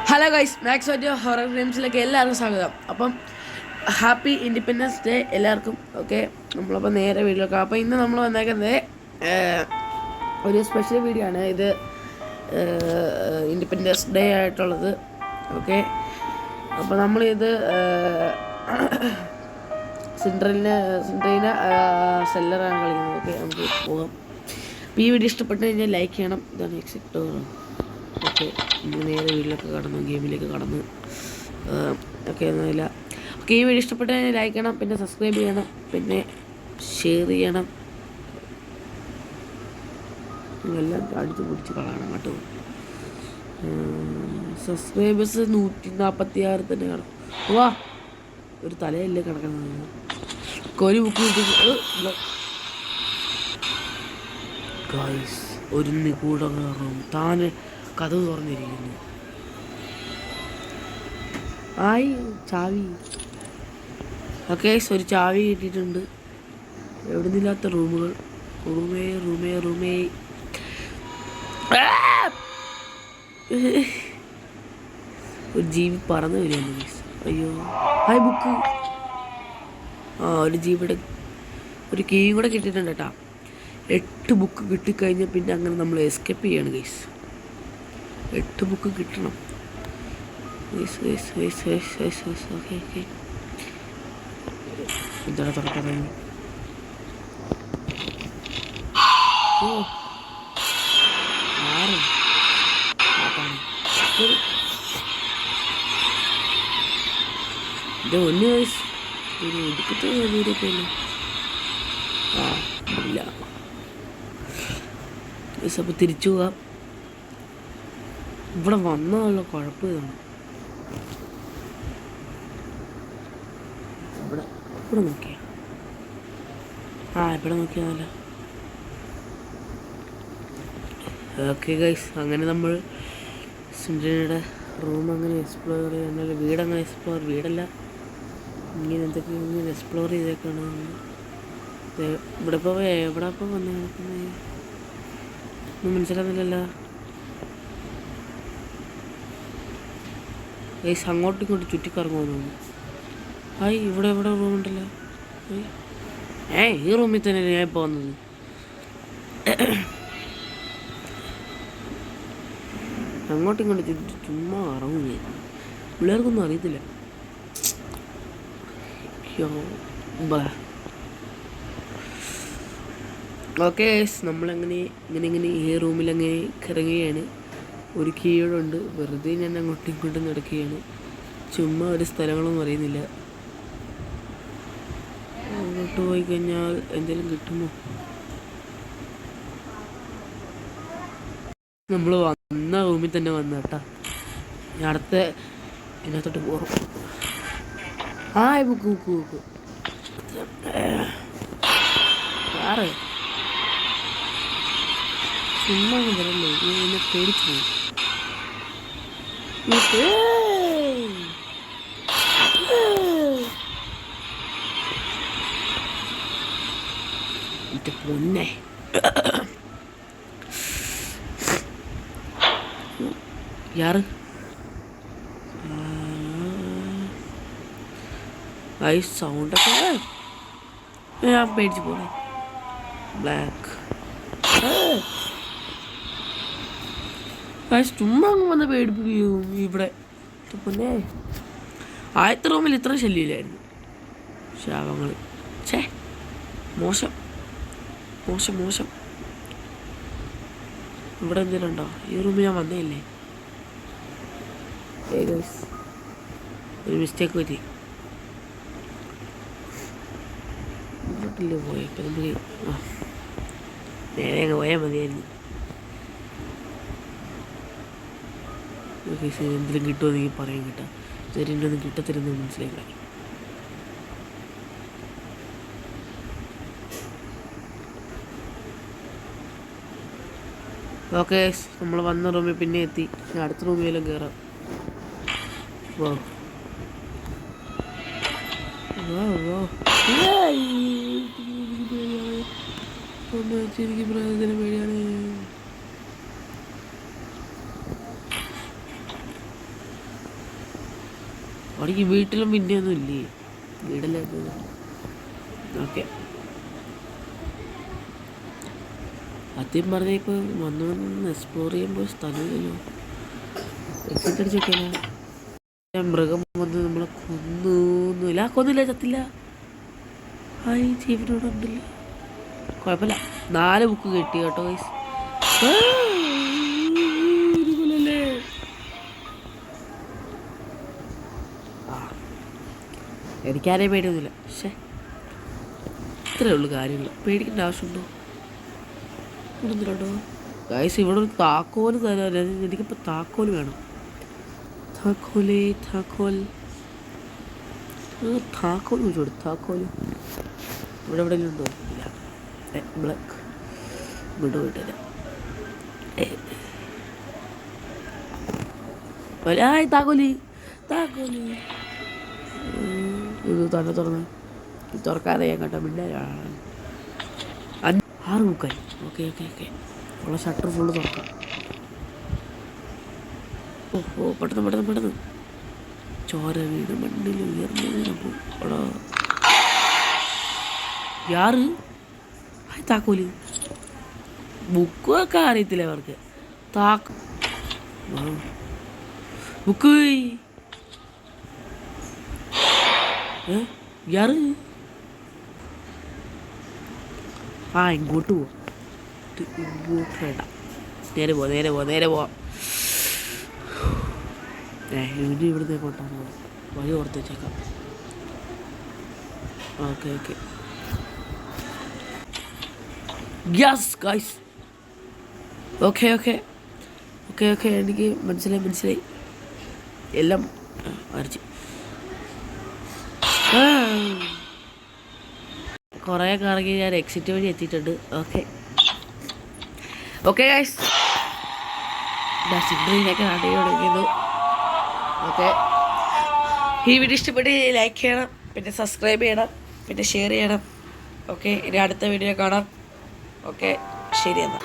Hello guys, max audio horror ഗെയിംസിലേക്ക് എല്ലാവർക്കും സ്വാഗതം. അപ്പം ഹാപ്പി ഇൻഡിപെൻഡൻസ് ഡേ എല്ലാവർക്കും. ഓക്കെ, നമ്മളപ്പോൾ നേരെ വീട്ടിലേക്ക്. അപ്പോൾ ഇന്ന് നമ്മൾ വന്നേക്കുന്നത് ഒരു സ്പെഷ്യൽ വീഡിയോ ആണ്. ഇത് ഇൻഡിപെൻഡൻസ് ഡേ ആയിട്ടുള്ളത്. ഓക്കെ, അപ്പോൾ നമ്മളിത് സിൻഡ്രലിനെ സെല്ലറാണ് കളിക്കുന്നത്. ഓക്കെ, നമുക്ക് പോകാം. അപ്പോൾ ഈ വീഡിയോ ഇഷ്ടപ്പെട്ട് കഴിഞ്ഞാൽ ലൈക്ക് ചെയ്യണം. ഇതാണ് എക്സിറ്റ്. ഓക്കെ, നമ്മൾ നേരെ വീട്ടിലൊക്കെ കടന്നു, ഗെയിമിലേക്ക് കടന്നു. ഓക്കെ, ഒന്നുമില്ല. ഓക്കെ, ഈ വീഡിയോ ഇഷ്ടപ്പെട്ട് കഴിഞ്ഞാൽ ലൈക്ക് ചെയ്യണം, പിന്നെ സബ്സ്ക്രൈബ് ചെയ്യണം, പിന്നെ ഷെയർ ചെയ്യണം. എല്ലാം അടിച്ച് പിടിച്ച് കളയണം കേട്ടോ. സബ്സ്ക്രൈബേഴ്സ് 146 തന്നെ കാണും. വാ, ഒരു തലയല്ലേ കിടക്കുന്നത്. ഒരു ബുക്ക് കിട്ടി ഗൈസ്. ഒരു നിഗൂഢം താൻ കഥ തുറന്നിരിക്കുന്നു. ആയി ചാവി. ഓക്കെ, ഒരു ചാവി കിട്ടിയിട്ടുണ്ട്. എവിടെ നിന്നില്ലാത്ത റൂമുകൾ. റൂമേ ഒരു ജീവി പറന്ന് വരികയാണ് ഗൈസ്. അയ്യോ, ഹായ് ബുക്ക്. ഒരു ജീവിയുടെ ഒരു കീയും കൂടെ കിട്ടിയിട്ടുണ്ട് കേട്ടോ. 8 ബുക്ക് കിട്ടിക്കഴിഞ്ഞാൽ പിന്നെ അങ്ങനെ നമ്മൾ എസ്കേപ്പ് ചെയ്യണം ഗൈസ്. 8 ബുക്ക് കിട്ടണം. ഓക്കെ, എന്താണ് തുറക്കാൻ? ഇത് 1 വയസ്സ് ഒരു ഒടുക്കത്തെ വീടൊക്കെയല്ലേ. ഇല്ല, അപ്പോൾ തിരിച്ചു പോകാം. ഇവിടെ വന്നാലുള്ള കുഴപ്പം ഇതാണ്. ഇവിടെ നോക്കിയാ ഇവിടെ നോക്കിയാലോ. ഓക്കെ ഗൈസ്, അങ്ങനെ നമ്മൾ സിൻഡ്രയുടെ റൂം അങ്ങനെ എക്സ്പ്ലോർ ചെയ്യാൻ, വീടങ്ങനെ വീടല്ല, ഇങ്ങനെ എന്തൊക്കെ ഇങ്ങനെ എക്സ്പ്ലോർ ചെയ്തേക്കാണ്. ഇവിടെ ഇപ്പോൾ വന്ന് നടക്കുന്നത് ഒന്നും മനസ്സിലാകുന്നില്ലല്ലോ ഗൈസ്. അങ്ങോട്ടും ഇങ്ങോട്ടും ചുറ്റിക്കറങ്ങുമെന്നു. ഇവിടെ റൂമുണ്ടല്ലോ. ഈ റൂമിൽ തന്നെ ഞാൻ ഇപ്പോൾ വന്നത്. അങ്ങോട്ടും ഇങ്ങോട്ടും ചുമ്മാ ഇറങ്ങും. പിള്ളേർക്കൊന്നും അറിയത്തില്ല. ഓക്കെ, നമ്മളങ്ങനെ ഇങ്ങനെ ഈ റൂമിലങ്ങനെ ഇറങ്ങുകയാണ്. ഒരു കീഴുണ്ട്. വെറുതെ ഞാൻ അങ്ങോട്ടും ഇങ്ങോട്ടും നടക്കുകയാണ്. ചുമ്മാ ഒരു സ്ഥലങ്ങളൊന്നും അറിയുന്നില്ല. അങ്ങോട്ട് പോയി കഴിഞ്ഞാൽ എന്തെങ്കിലും കിട്ടുമോ? നമ്മൾ വന്ന റൂമിൽ തന്നെ വന്ന കേട്ടാ. ഞാൻ അടുത്ത ഇതിനകത്തോട്ട് പോകും. ബുക്ക് ആറ് ചുമ്മാ വരല്ലേ, എന്നെ പേടിച്ചു പോയി. പൊന്നെ, യാറ് സൗണ്ടൊക്കെ ഞാൻ പേടിച്ചു പോലെ. ബ്ലാക്ക് ചുമ്മാ അങ്ങ് വന്ന് പേടിപ്പിക്കുകയോ ഇവിടെ. പൊന്നെ, ആദ്യത്തെ റൂമിൽ ഇത്ര ശല്യമില്ലായിരുന്നു. ശാപങ്ങൾ മോശം. ഇവിടെ എന്തെങ്കിലും ഉണ്ടോ? ഈ റൂമിൽ ഞാൻ വന്നേയില്ലേ. ഒരു മിസ്റ്റേക്ക് പറ്റി. ഇങ്ങോട്ടില്ലേ പോയി. ഇപ്പം നമുക്ക് നേരെ അങ്ങ് പോയാൽ മതിയായിരുന്നു. എന്തെങ്കിലും കിട്ടുമോ എന്ന് പറയാൻ കേട്ടോ. ശരി, ഒന്നും കിട്ടത്തില്ലെന്ന് മനസ്സിലാക്കി. ഓക്കെ, നമ്മൾ വന്ന റൂമിൽ പിന്നെ എത്തി. അടുത്ത റൂമിലെല്ലാം കയറാം. എനിക്ക് പ്രയോജനം പേടിയാണ്. എനിക്ക് വീട്ടിലും പിന്നെ ഒന്നും ഇല്ലേ, വീട്ടിലേക്ക്. ഓക്കെ, ആദ്യം പറഞ്ഞ ഇപ്പോൾ വന്ന് എക്സ്പ്ലോർ ചെയ്യുമ്പോൾ സ്ഥലമില്ലല്ലോ. എക്സിറ്റ് അടിച്ചൊക്കെയല്ല, മൃഗം വന്ന് നമ്മളെ കൊന്നൊന്നുമില്ല. കൊന്നില്ല, ചത്തില്ല. ഹായ്, ജീവനോട് ഉണ്ടല്ലേ, കുഴപ്പമില്ല. 4 ബുക്ക് കിട്ടി കേട്ടോ ഗൈസ്. എനിക്കാരെയും പേടിയൊന്നുമില്ല. പക്ഷേ ഇത്രയേ ഉള്ളൂ കാര്യങ്ങൾ, പേടിക്കേണ്ട ആവശ്യമുണ്ടോ? ഇടുന്നില്ലട്ടോ ഗൈസ്. ഇവിടെ ഒരു താക്കോല് തരാൻ, എനിക്കിപ്പോൾ താക്കോല് വേണം. താക്കോല് ചോദിച്ചോളൂ. താക്കോല് ഇവിടെ എവിടെയെങ്കിലും ഉണ്ടോ? ഇല്ല. ബ്ലാക്ക് ഇവിടെ പോയിട്ടില്ല. താക്കോല് ഇത് തന്നെ തുറന്ന് തുറക്കാതെ ഞാൻ കേട്ടോ. പിന്നെ 6 ബുക്കായി. ഓക്കെ ഉള്ള ഷട്ടർ ഫുള്ള് തുറക്കാം. ഓ പെട്ടെന്ന് ചോര വീട് മണ്ണിൽ ഉയർന്നു. യാറ് താക്കോല് ബുക്കൊക്കെ അറിയത്തില്ല അവർക്ക്. ബുക്ക് യാറ് ഇങ്ങോട്ട് പോവാം. ഇങ്ങോട്ട് വേണ്ട, നേരെ പോവാം. ഇനി ഇവിടുന്ന് കൊണ്ടാണ് വഴി ഓർത്ത് വെച്ചേക്കാം. Okay yes guys. ഓക്കെ എനിക്ക് മനസ്സിലായി എല്ലാം വരച്ച്. കുറേ കറങ്ങി ഞാൻ എക്സിറ്റ് വഴി എത്തിയിട്ടുണ്ട്. ഓക്കെ ഗൈസ്, സിഗ്നലിനൊക്കെ നടന്നു തുടങ്ങിയത്. ഓക്കെ, ഈ വീഡിയോ ഇഷ്ടപ്പെട്ട് ലൈക്ക് ചെയ്യണം, പിന്നെ സബ്സ്ക്രൈബ് ചെയ്യണം, പിന്നെ ഷെയർ ചെയ്യണം. ഓക്കെ, ഇനി അടുത്ത വീഡിയോ കാണാം. ഓക്കെ, ശരി എന്നാൽ.